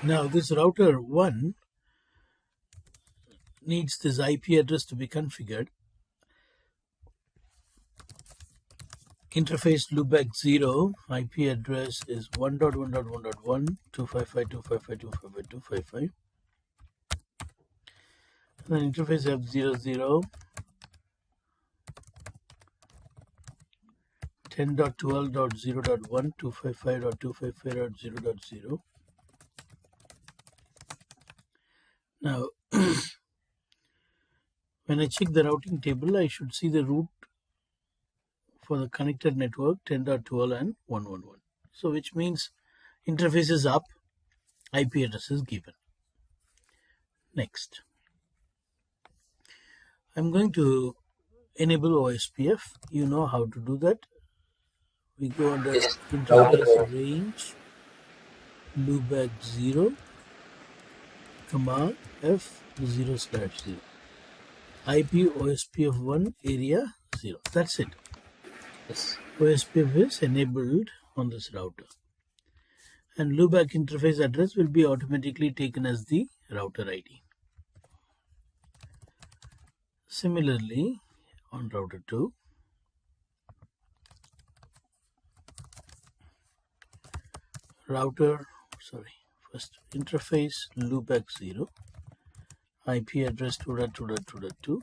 Now this router 1 needs this IP address to be configured. Interface loopback 0 IP address is 1.1.1.1 255.255.255.255. Then interface F00 10.12.0.1 255.255.0.0. Now when I check the routing table, I should see the route for the connected network 10.12 and 111. So which means interface is up, IP address is given. Next, I'm going to enable OSPF. You know how to do that. We go under interface range loopback 0, comma F0/0. IP OSPF1 area 0. That's it. Yes. OSPF is enabled on this router. And loopback interface address will be automatically taken as the router ID. Similarly, on router 2, first interface loopback 0, IP address 2.2.2.2,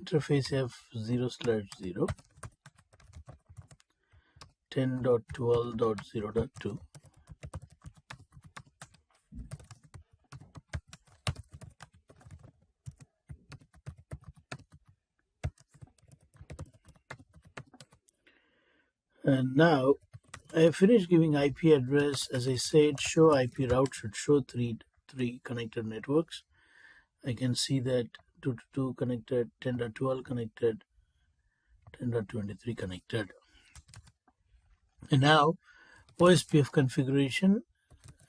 interface F0/0, 10.12.0.2, and now I have finished giving IP address. As I said, show IP route should show three connected networks. I can see that 2 connected, 10.12 connected, 10.23 connected. And now OSPF configuration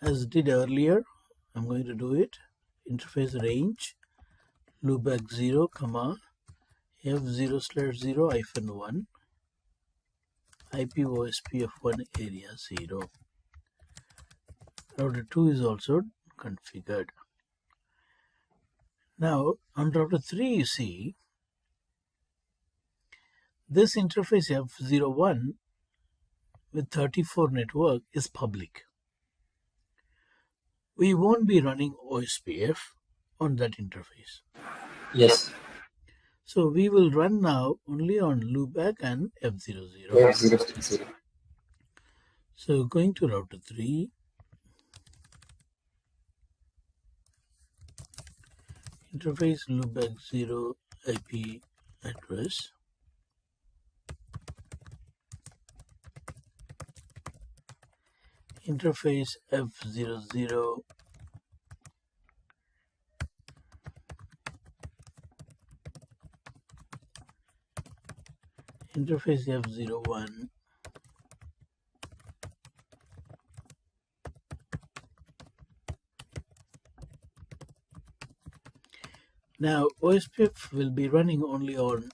as did earlier. I'm going to do it. Interface range loopback 0, comma F0/0-1 IP OSPF1 area 0. Router 2 is also configured. Now on router 3, you see this interface F01 with 34 network is public. We won't be running OSPF on that interface. Yes. So we will run now only on loopback and F00. F0/0. So going to router 3, interface loopback 0 IP address, interface F00, interface F01, now OSPF will be running only on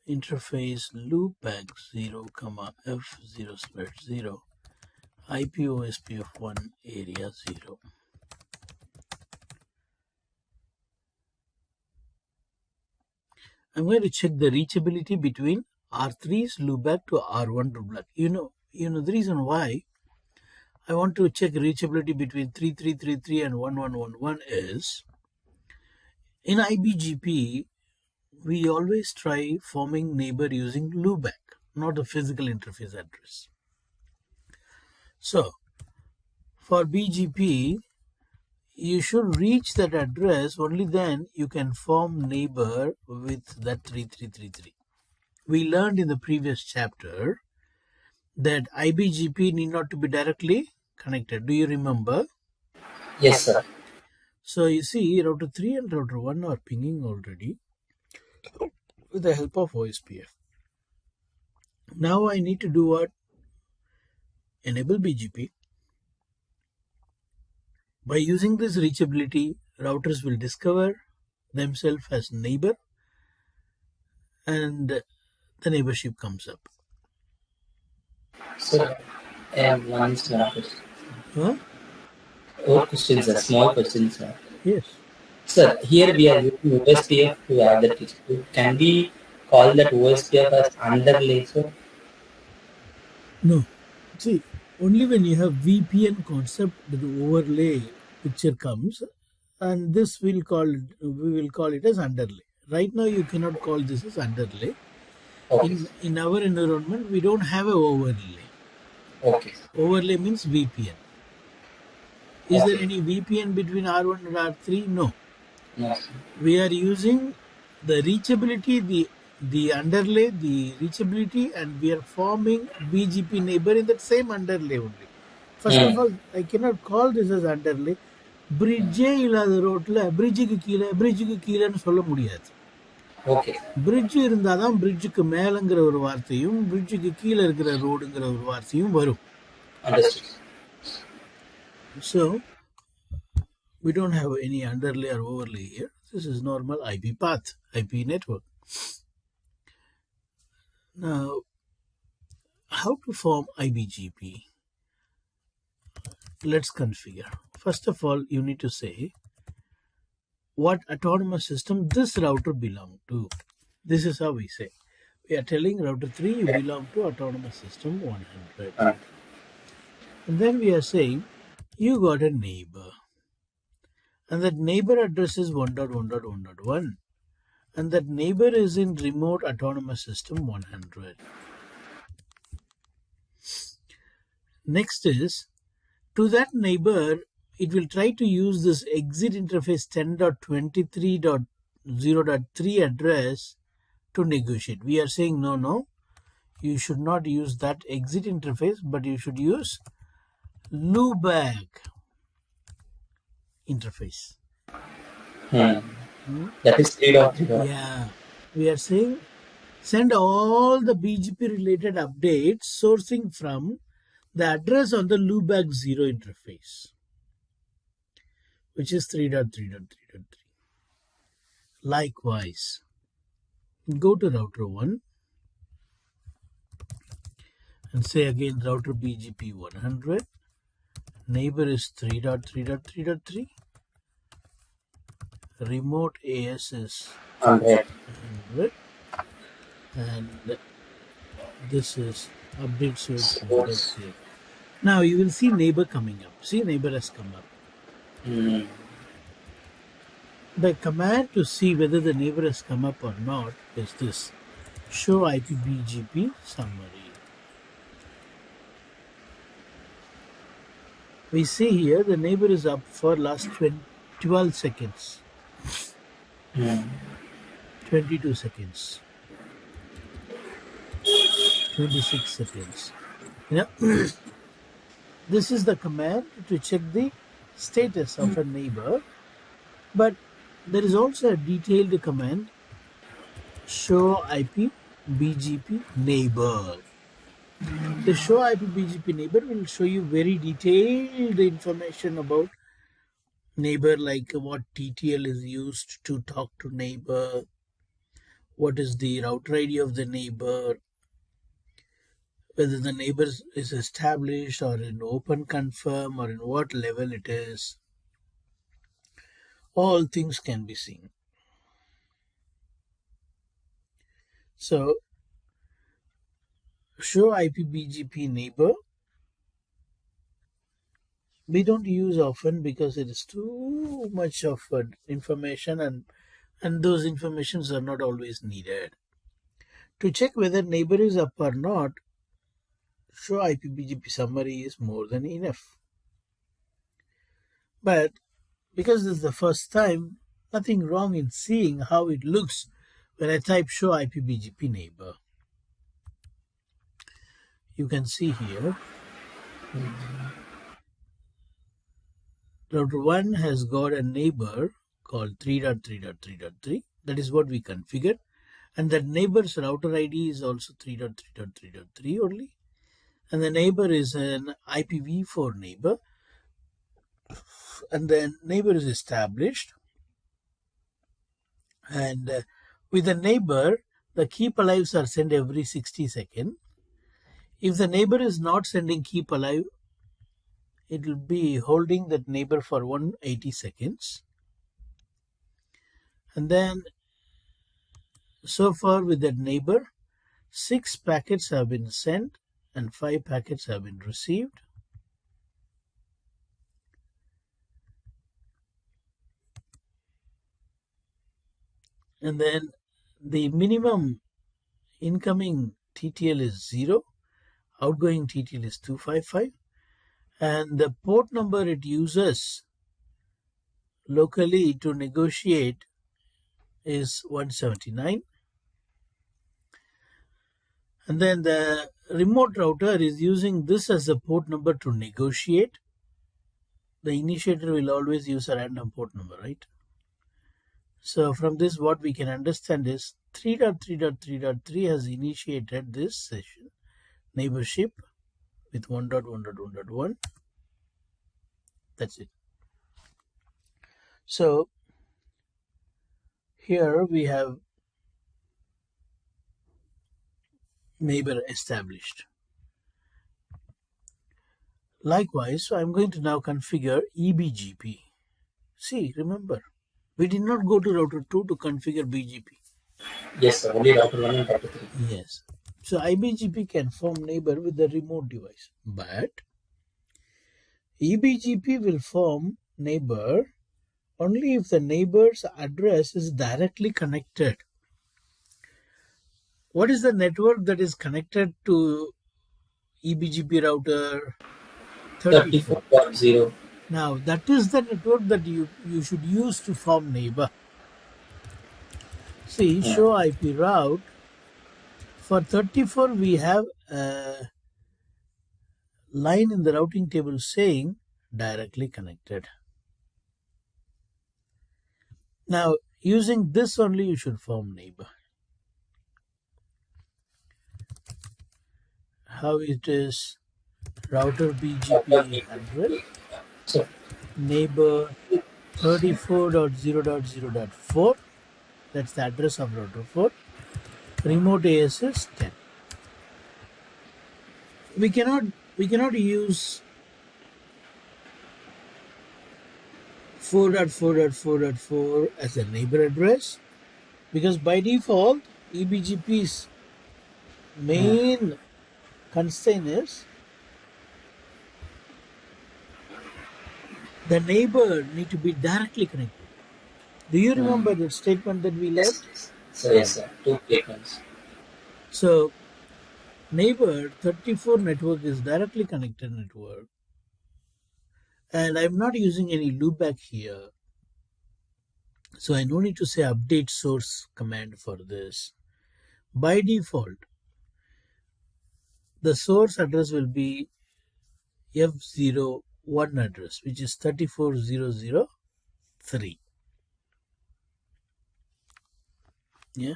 interface loopback 0, comma F0/0 IP OSPF1 area 0. I'm going to check the reachability between R3's loopback to R1 loopback. You know the reason why I want to check reachability between 3333 and 1111 is in IBGP we always try forming neighbor using loopback, not a physical interface address. So for BGP, you should reach that address, only then you can form neighbor with that 3333. We learned in the previous chapter that IBGP need not to be directly connected. Do you remember? Yes, sir. So you see router 3 and router 1 are pinging already with the help of OSPF. Now I need to do what? Enable BGP. By using this reachability, routers will discover themselves as neighbor and the neighborship comes up. Sir, I have one small question. Huh? What questions, sir? Small questions, sir. Yes. Sir, here we are using OSPF to have the text. Can we call that OSPF as underlay, sir? No. See, only when you have VPN concept the overlay picture comes, and this we will call it as underlay. Right now you cannot call this as underlay. Okay, In our environment we don't have a overlay. okay, Overlay means VPN. Is there okay. any VPN between R1 and R3? No. No, sir. We are using the reachability, the underlay, the reachability, and we are forming BGP neighbor in that same underlay only. First of Hmm. all, I cannot call this as underlay. பிரிட்ஜே இல்லாத ரோட்ல பிரிட்ஜுக்கு கீழேன்னு சொல்ல முடியாது. Okay, bridge இருந்தாதான் பிரிட்ஜுக்கு மேலங்கிற ஒரு வார்த்தையும் பிரிட்ஜுக்கு கீழே இருக்கிற ரோடுங்கிற ஒரு வார்த்தையும் வரும். understood. So we don't have any underlay or overlay here. This is normal IP path, IP network. Now, how to form IBGP? Let's configure. First of all, you need to say what autonomous system this router belong to. This is how we say. We are telling router 3 you belong to autonomous system 100. And then we are saying you got a neighbor. And that neighbor address is 1.1.1.1. And that neighbor is in remote autonomous system 100. Next is, to that neighbor, it will try to use this exit interface 10.23.0.3 address to negotiate. We are saying no, you should not use that exit interface, but you should use loopback interface. Hmm. Hmm? That is 3.3. Yeah, we are saying send all the BGP related updates sourcing from the address on the loopback 0 interface, which is 3.3.3.3. Likewise, go to router 1 and say again router BGP 100, neighbor is 3.3.3.3, remote AS is 100, and this is update source loopback 0. Now you will see neighbor coming up. See, neighbor has come up. Hmm. The command to see whether the neighbor has come up or not is this: show IPBGP summary. We see here the neighbor is up for last 12 seconds, Hmm. 22 seconds, 26 seconds. This is the command to check the status of a neighbor, but there is also a detailed command, show IP BGP neighbor. The show IP BGP neighbor will show you very detailed information about neighbor, like what TTL is used to talk to neighbor, what is the router ID of the neighbor, whether the neighbor is established or in open confirm or in what level it is. All things can be seen. So show IPBGP neighbor we don't use often because it is too much of information, and those informations are not always needed. To check whether neighbor is up or not, show IPBGP summary is more than enough. But because this is the first time, nothing wrong in seeing how it looks when I type show IPBGP neighbor. You can see here router 1 has got a neighbor called 3.3.3.3. That is what we configured. And that neighbor's router ID is also 3.3.3.3 only. And the neighbor is an IPv4 neighbor. And the neighbor is established. And with the neighbor, the keep alives are sent every 60 seconds. If the neighbor is not sending keep alive, it will be holding that neighbor for 180 seconds. And then so far with that neighbor, 6 packets have been sent and 5 packets have been received. And then the minimum incoming TTL is 0, outgoing TTL is 255, and the port number it uses locally to negotiate is 179. And then the remote router is using this as a port number to negotiate. The initiator will always use a random port number, right? So from this, what we can understand is 3.3.3.3 has initiated this session neighborship with 1.1.1.1. That's it. So here we have neighbor established. Likewise, so I'm going to now configure EBGP. See, remember, we did not go to router 2 to configure BGP. Yes, sir. Only router 1 and router 3. Yes. So IBGP can form neighbor with the remote device, but EBGP will form neighbor only if the neighbor's address is directly connected. What is the network that is connected to EBGP router 34? 34.0. Now that is the network that you should use to form neighbor. See, show IP route. For 34 we have a line in the routing table saying directly connected. Now using this only you should form neighbor. How it is router BGP 100 So, neighbor 34.0.0.4, that's the address of router 4. Remote AS is 10. We cannot use 4.4.4.4 as a neighbor address because by default EBGP's main constraint is the neighbor need to be directly connected. Do you remember the statement that we left? yes. So, yes, sir. 2 statements. So neighbor 34 network is directly connected network, and I'm not using any loopback here, so I no need to say update source command for this. By default the source address will be F01 address, which is 34003. Yeah,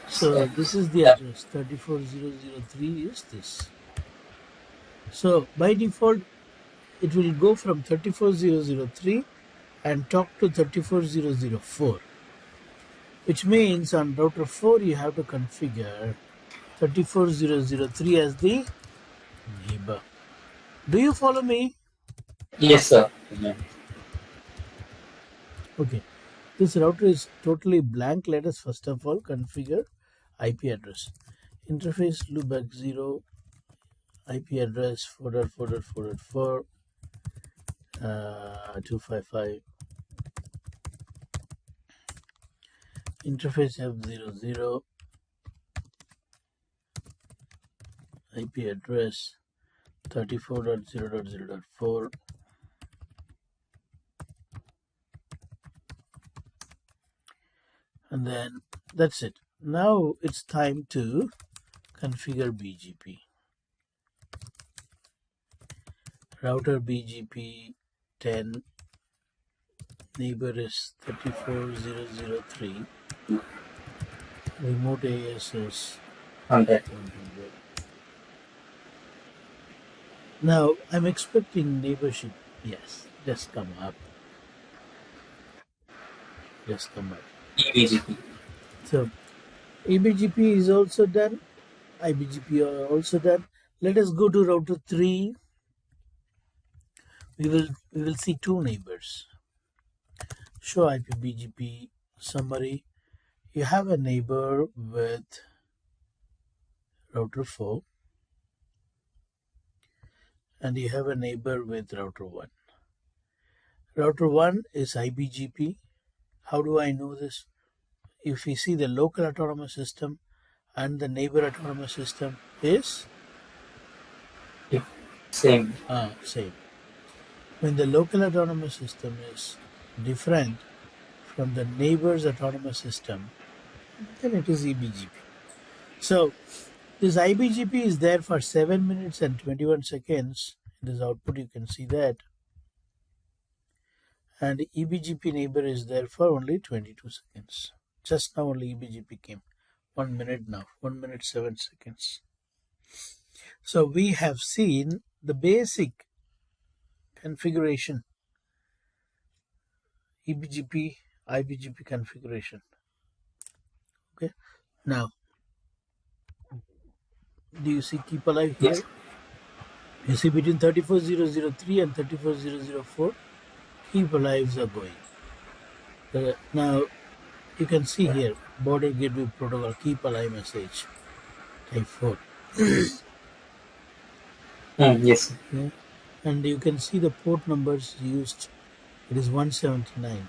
so this is the address 34003 is this. So by default it will go from 34003 and talk to 34004, which means on router 4 you have to configure 34003 as the neighbor. Do you follow me? Yes, sir. Okay, this router is totally blank. Let us first of all configure IP address. Interface loopback 0, IP address 4.4.4.4, 255. Interface F00, IP address 34.0.0.4, and then that's it. Now it's time to configure BGP. Router BGP 10, neighbor is 34003, remote AS is 100. Now I'm expecting neighborship. Yes, just come up. Just come up. EBGP. So EBGP is also done. IBGP are also done. Let us go to router 3. We will see two neighbors. Show IP BGP summary. You have a neighbor with router 4 and you have a neighbor with router 1. Router 1 is IBGP. How do I know this? If we see the local autonomous system and the neighbor autonomous system is Same. same. When the local autonomous system is different from the neighbor's autonomous system, then it is EBGP. So this IBGP is there for 7 minutes and 21 seconds. In this output, you can see that. And EBGP neighbor is there for only 22 seconds. Just now only EBGP came. 1 minute now, 1 minute 7 seconds. So we have seen the basic configuration, EBGP, IBGP configuration. Okay. Now, do you see keep alive here? Yes. You see between 34003 and 34004, keep alives are going. Now, you can see here, border gateway protocol, keep alive message, type 4. Yes. Yeah. And you can see the port numbers used. It is 179.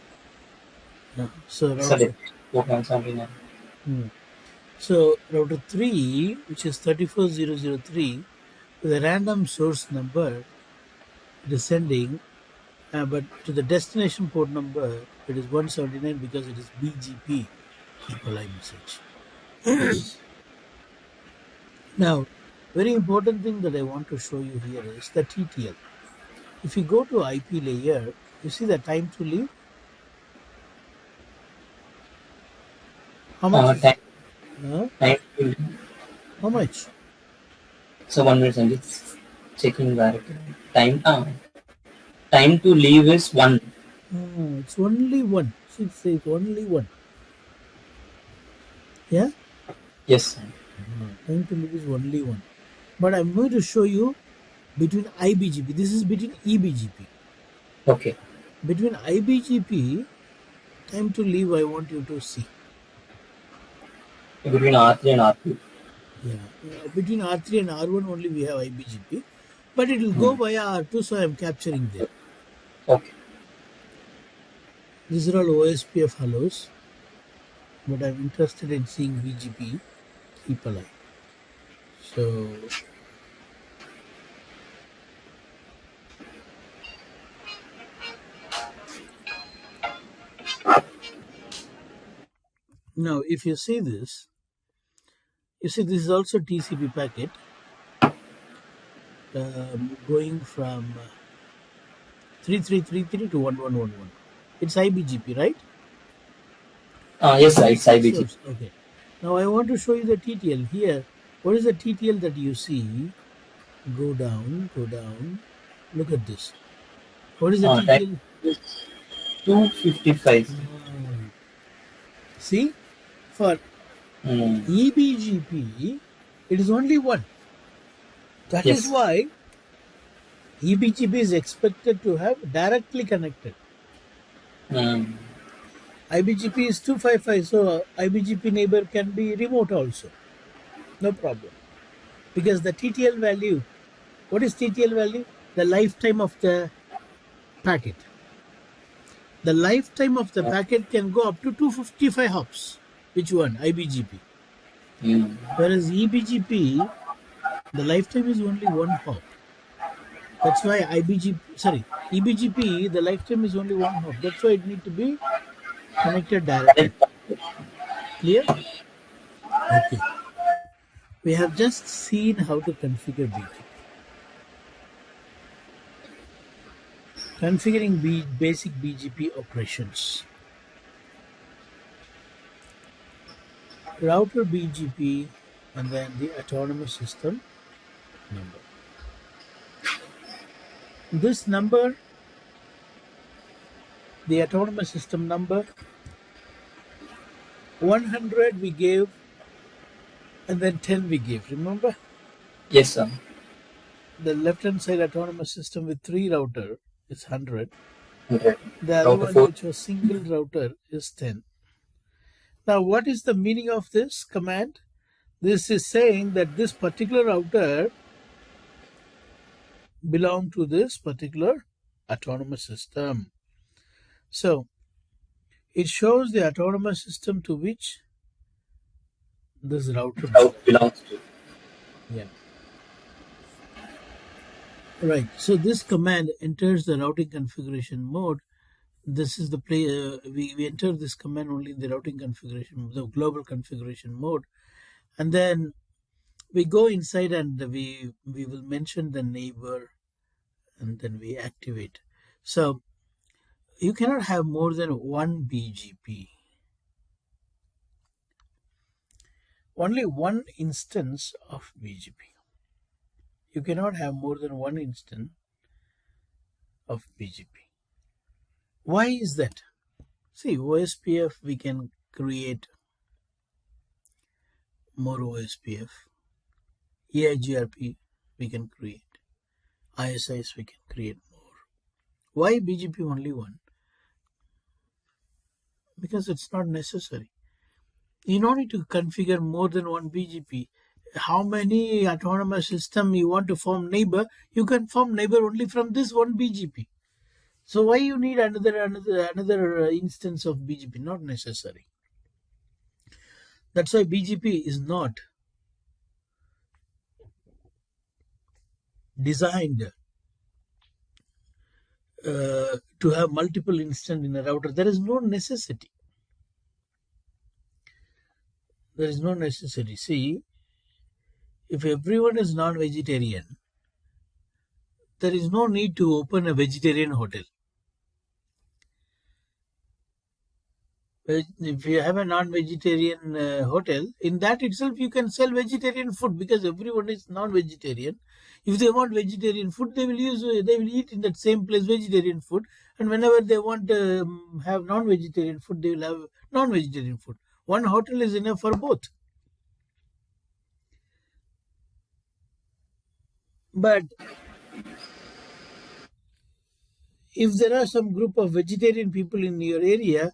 So router, 179. so router 3, which is 34003, with a random source number, it is sending, but to the destination port number, it is 179 because it is BGP, keep alive message. Now, very important thing that I want to show you here is the TTL. If you go to IP layer, you see the time to leave. How much is Time. how much? So 1 minute, I'm just checking where it is. Time to leave is 1. It's only one. See, it says only one. Yeah? Yes. Time to leave is only one. But I'm going to show you between IBGP. This is between EBGP. Okay. Between IBGP, time to leave, I want you to see. Between R3 and R2. Yeah. Between R3 and R1 only we have IBGP. But it will go via R2, so I'm capturing there. Okay. These are all OSPF hellos. But I'm interested in seeing BGP keep alive. So now if you see this, you see this is also TCP packet going from 3333 to 1111. It's IBGP, right? Yes, sir, it's IBG. Source. Okay. Now I want to show you the TTL here. What is the TTL that you see? Go down, go down. Look at this. What is the TTL? 255. See, for EBGP, it is only one. That is why EBGP is expected to have directly connected. IBGP is 255, so IBGP neighbor can be remote also. No problem. Because the TTL value, what is TTL value? The lifetime of the packet. The lifetime of the packet can go up to 255 hops. Which one? IBGP. Whereas EBGP, the lifetime is only one hop. That's why EBGP, the lifetime is only one hop. That's why it need to be connected directly. Clear? Okay. We have just seen how to configure BGP. Configuring basic BGP operations. Router BGP and then the autonomous system number. This number, the autonomous system number, 100 we gave and then 10 we gave, remember? Yes, sir. the left-hand side autonomous system with 3 router is 100. 100. The other Router one 4. which was single router is 10. Now what is the meaning of this command? This is saying that this particular router belongs to this particular autonomous system. So it shows the autonomous system to which this router Router belongs. belongs to. Yeah. Right. So this command enters the routing configuration mode. This is the play. We enter this command only in the routing configuration, the global configuration mode, and then we go inside and we will mention the neighbor, and then we activate. So you cannot have more than one BGP. Only one instance of BGP. You cannot have more than one instance of BGP. Why is that? See, OSPF we can create more OSPF. EIGRP we can create. ISIs we can create more. Why BGP only one? Because it's not necessary. You don't need to configure more than one BGP. How many autonomous system you want to form neighbor, you can form neighbor only from this one BGP. So why you need another instance of BGP? Not necessary. That's why BGP is not designed to have multiple instance in a router. There is no necessity. There is no necessity. See, if everyone is non-vegetarian, there is no need to open a vegetarian hotel. If you have a non-vegetarian hotel, in that itself you can sell vegetarian food because everyone is non-vegetarian. If they want vegetarian food, they will eat in that same place vegetarian food, and whenever they want to have non-vegetarian food, they will have non-vegetarian food. One hotel is enough for both. But if there are some group of vegetarian people in your area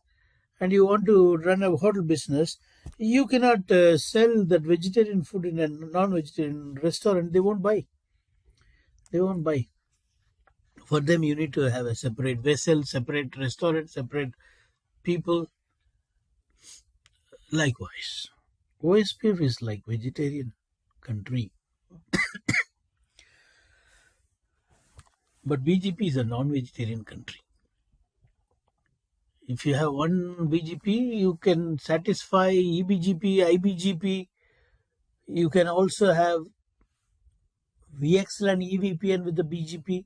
and you want to run a hotel business, you cannot sell that vegetarian food in a non-vegetarian restaurant. They won't buy. They won't buy. For them, you need to have a separate vessel, separate restaurant, separate people. Likewise, OSPF is like vegetarian country, but BGP is a non-vegetarian country. If you have one BGP, you can satisfy EBGP, IBGP. You can also have VXLAN EVPN with the BGP.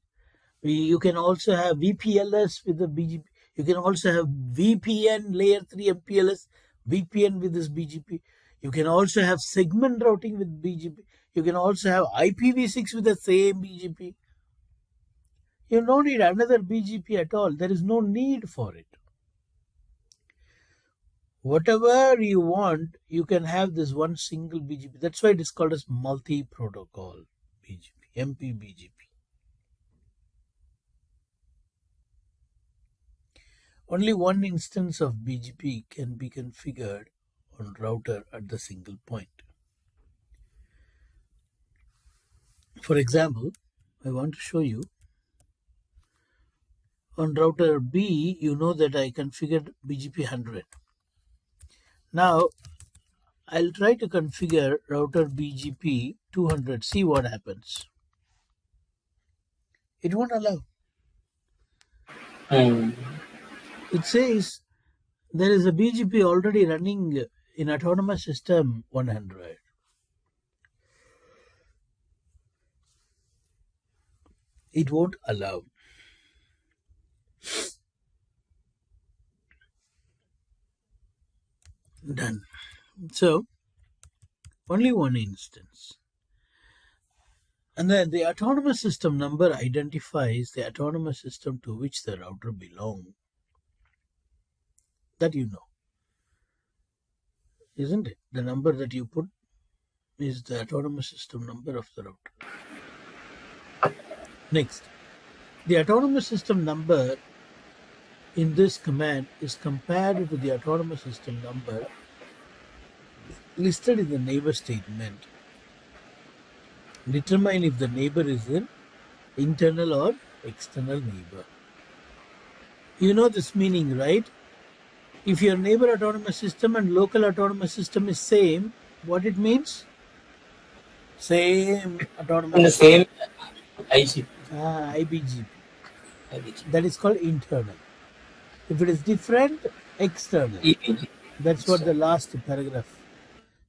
You can also have VPLS with the BGP. You can also have VPN layer 3 MPLS VPN with this BGP. You can also have segment routing with BGP. You can also have IPv6 with the same BGP. You don't need another BGP at all. There is no need for it. Whatever you want, you can have this one single BGP. That's why it is called as multi-protocol BGP, MPBGP. Only one instance of BGP can be configured on router at the single point. For example, I want to show you on router B, you know that I configured BGP 100. Now, I'll try to configure router BGP 200, see what happens. It won't allow. Hmm. It says there is a BGP already running in autonomous system 100. It won't allow. Done. So, only one instance. And then the autonomous system number identifies the autonomous system to which the router belongs. That you know, isn't it? The number that you put is the autonomous system number of the router. Next, the autonomous system number in this command is compared to the autonomous system number listed in the neighbor statement. Determine if the neighbor is an internal or external neighbor. You know this meaning, right? If your neighbor autonomous system and local autonomous system is same, what it means? Same And autonomous the system. same ICP. IBGP. IBG. That is called internal. If it is different, external. EPG. That's what the last paragraph.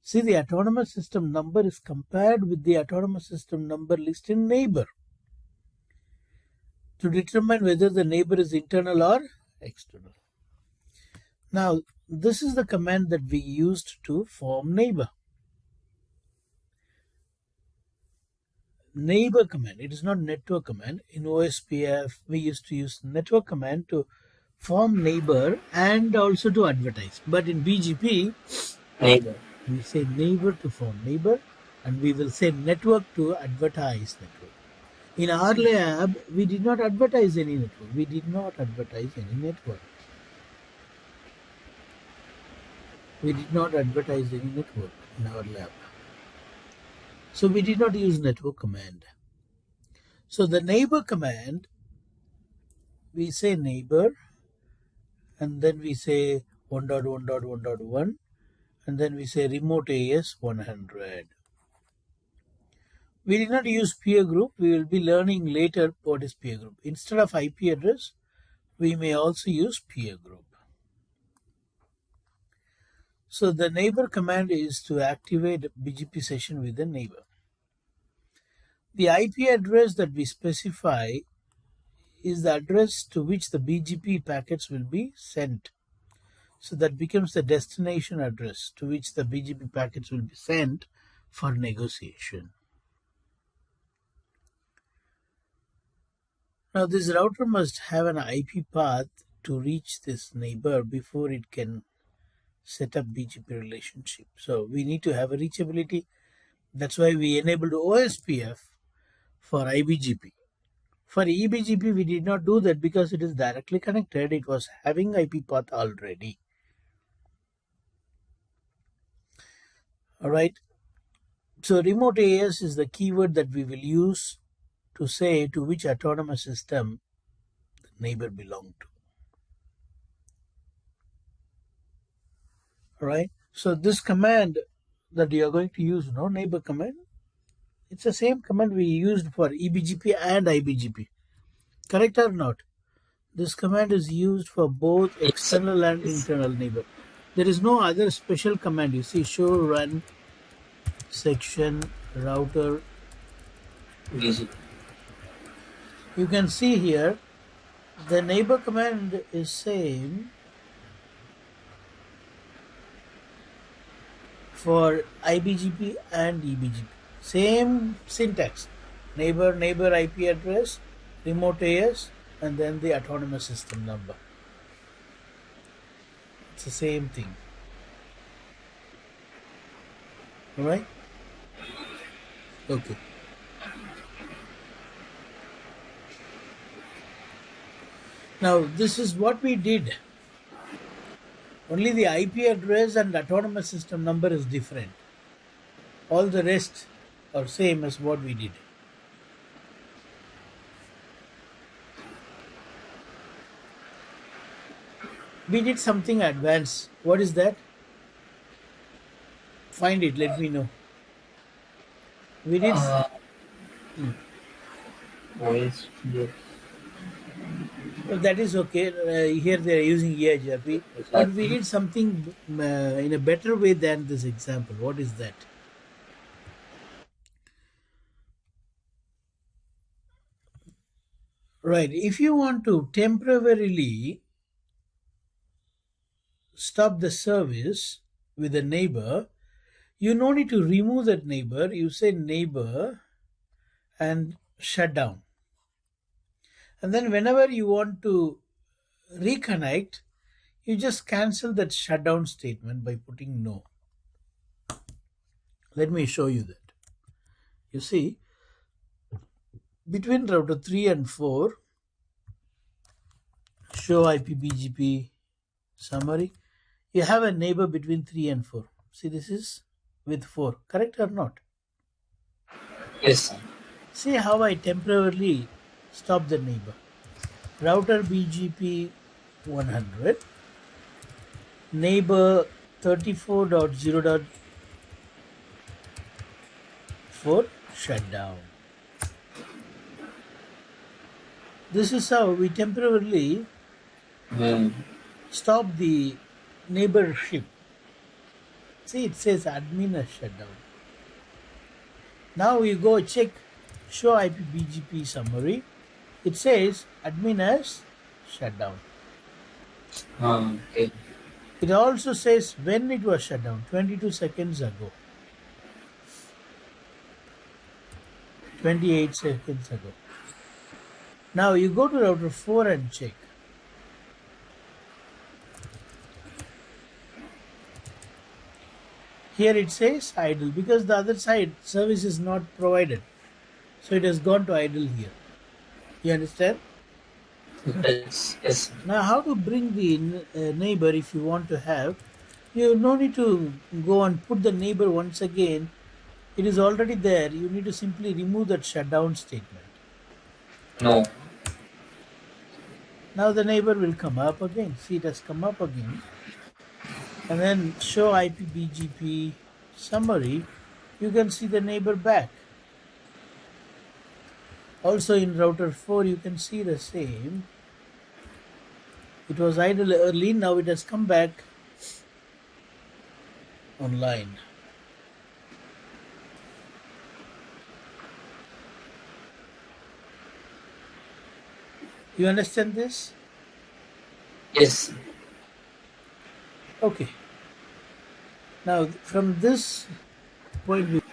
See, the autonomous system number is compared with the autonomous system number listed in neighbor to determine whether the neighbor is internal or external. Now, this is the command that we used to form neighbor. Neighbor command. It is not network command. In OSPF, we used to use network command to form neighbor and also to advertise. But in BGP, Neighbor. we say neighbor to form neighbor, and we will say network to advertise network. In our lab, we did not advertise any network. We did not advertise any network. We did not advertise any network in our lab. So we did not use network command. So the neighbor command, we say neighbor, and then we say 1.1.1.1, and then we say remote AS 100. We did not use peer group. We will be learning later what is peer group. Instead of IP address, we may also use peer group. So the neighbor command is to activate BGP session with the neighbor. The IP address that we specify is the address to which the BGP packets will be sent. So that becomes the destination address to which the BGP packets will be sent for negotiation. Now this router must have an IP path to reach this neighbor before it can set up BGP relationship. So we need to have a reachability. That's why we enabled OSPF for IBGP. For eBGP, we did not do that because it is directly connected. It was having IP path already. All right. So remote AS is the keyword that we will use to say to which autonomous system the neighbor belonged to. All right. So this command that you are going to use, neighbor command, it's the same command we used for eBGP and IBGP. Correct or not? This command is used for both Yes. external and Yes. internal neighbor. There is no other special command. You see, show run section router. BGP. You can see here the neighbor command is same for IBGP and eBGP. Same syntax. Neighbor IP address, remote AS, and then the autonomous system number. It's the same thing. All right? Okay. Now, this is what we did. Only the IP address and autonomous system number is different. All the rest are same as what we did. We did something advanced. What is that? Find it. Let me know. We did. OSPF. Well, that is okay. Here they are using EIGRP, but we did something in a better way than this example. What is that? Right. If you want to temporarily stop the service with a neighbor, you no need to remove that neighbor. You say neighbor and shut down. And then whenever you want to reconnect, you just cancel that shutdown statement by putting no. Let me show you that. You see, between router 3 and 4, show IP BGP summary. You have a neighbor between 3 and 4. See, this is with 4, correct or not? Yes, sir. See how I temporarily stop the neighbor. Router BGP 100, neighbor 34.0.4 shut down. This is how we temporarily Hmm. stop the neighborship. See, it says admin has shut down. Now you go check show IP BGP summary. It says admin has shut down. Okay. It also says when it was shut down, 22 seconds ago, 28 seconds ago. Now you go to router 4 and check. Here it says idle because the other side service is not provided. So it has gone to idle here. You understand? Yes, yes. Now how to bring the neighbor if you want to have, you no need to go and put the neighbor once again. It is already there. You need to simply remove that shutdown statement. No. Now the neighbor will come up again. See, it has come up again. And then show IP BGP summary. You can see the neighbor back. Also in router 4 you can see the same. It was idle early, now it has come back online. You understand this? Yes. Okay. Now from this point